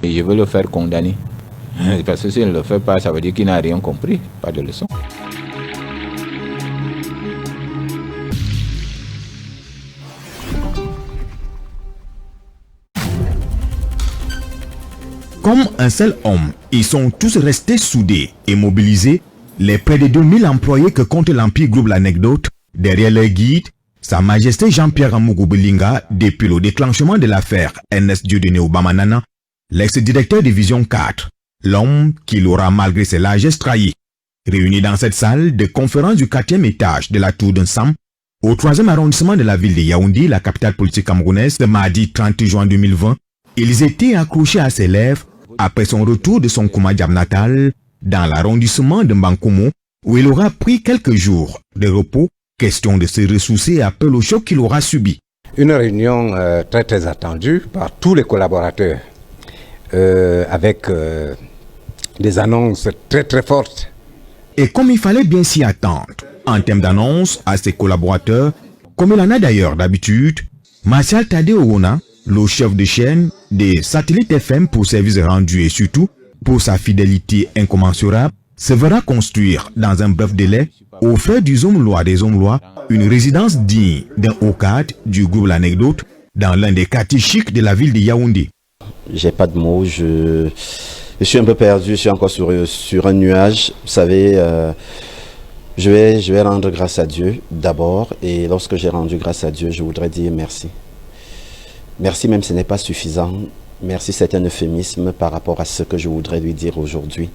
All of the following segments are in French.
Et je veux le faire condamner. Parce que s'il ne le fait pas, ça veut dire qu'il n'a rien compris, pas de leçon. Comme un seul homme, ils sont tous restés soudés et mobilisés, les près de 2000 employés que compte l'Empire Groupe L'Anecdote, derrière leur guide, Sa Majesté Jean-Pierre Amougou Belinga, depuis le déclenchement de l'affaire Ernest Dieudonné Obamanana, l'ex-directeur de Vision 4, l'homme qui l'aura malgré ses largesses trahi. Réunis dans cette salle de conférence du 4e étage de la Tour d'un Sam, au 3e arrondissement de la ville de Yaoundé, la capitale politique camerounaise, le mardi 30 juin 2020, ils étaient accrochés à ses lèvres après son retour de son Koumadiam natal dans l'arrondissement de Mbankomo, où il aura pris quelques jours de repos, question de se ressourcer après le choc qu'il aura subi. Une réunion très attendue par tous les collaborateurs, avec des annonces très fortes. Et comme il fallait bien s'y attendre, en termes d'annonces à ses collaborateurs, comme il en a d'ailleurs d'habitude, Martial Tadé Owona, le chef de chaîne des satellites FM pour services rendus et surtout pour sa fidélité incommensurable, se verra construire dans un bref délai, au fait du Zomlois des Zomlois, une résidence digne d'un haut cadre du groupe L'Anecdote dans l'un des quartiers chics de la ville de Yaoundé. J'ai pas de mots, je suis un peu perdu, je suis encore sur un nuage. Vous savez, je vais rendre grâce à Dieu d'abord, et lorsque j'ai rendu grâce à Dieu, je voudrais dire merci. Merci, même si ce n'est pas suffisant. Merci, c'est un euphémisme par rapport à ce que je voudrais lui dire aujourd'hui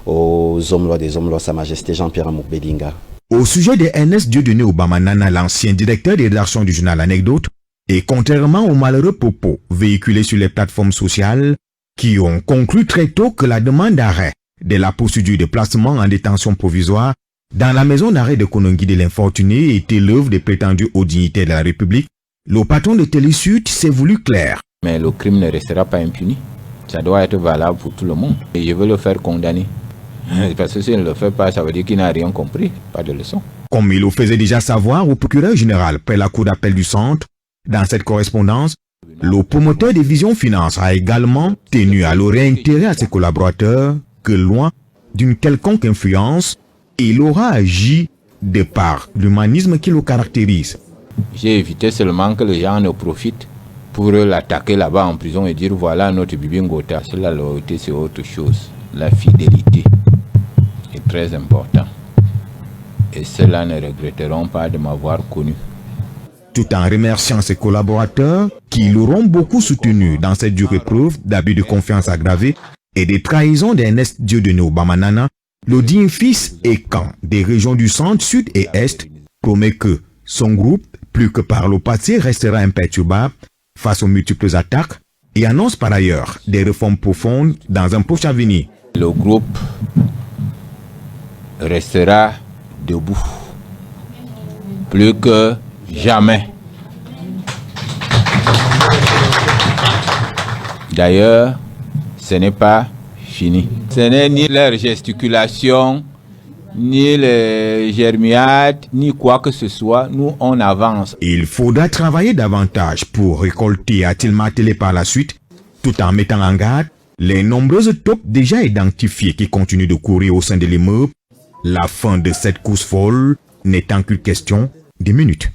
aux Zomlois des Zomlois, Sa Majesté Jean-Pierre Amougou Belinga. Au sujet de Ernest Dieudonné Obamanana, l'ancien directeur de rédaction du journal L'Anecdote, et contrairement aux malheureux propos véhiculés sur les plateformes sociales, qui ont conclu très tôt que la demande d'arrêt de la procédure de placement en détention provisoire dans la maison d'arrêt de Konongi de l'infortuné était l'œuvre des prétendus hauts dignitaires de la République, le patron de Télésud s'est voulu clair. Mais le crime ne restera pas impuni. Ça doit être valable pour tout le monde. Et je veux le faire condamner. Parce que s'il ne le fait pas, ça veut dire qu'il n'a rien compris, pas de leçon. Comme il le faisait déjà savoir au procureur général près la cour d'appel du centre, dans cette correspondance, le promoteur de Vision Finance a également tenu à le réitérer à ses collaborateurs que loin d'une quelconque influence, il aura agi de par l'humanisme qui le caractérise. J'ai évité seulement que les gens ne profitent pour l'attaquer là-bas en prison et dire voilà notre Bibi Ngota. La loyauté, c'est autre chose. La fidélité est très important. Et ceux-là ne regretteront pas de m'avoir connu. Tout en remerciant ses collaborateurs qui l'auront beaucoup soutenu dans cette dure épreuve d'abus de confiance aggravés et des trahisons d'Ernest Dieudonné Obamanana, le digne fils et camp des régions du centre, sud et est promet que son groupe, plus que par le passé, restera imperturbable face aux multiples attaques et annonce par ailleurs des réformes profondes dans un proche avenir. Le groupe restera debout, plus que jamais. D'ailleurs, ce n'est pas fini. Ce n'est ni leur gesticulation, ni les germiades, ni quoi que ce soit. Nous, on avance. Il faudra travailler davantage pour récolter, a-t-il martelé par la suite, tout en mettant en garde les nombreuses taupes déjà identifiées qui continuent de courir au sein de l'immeuble. La fin de cette course folle n'étant qu'une question de minutes.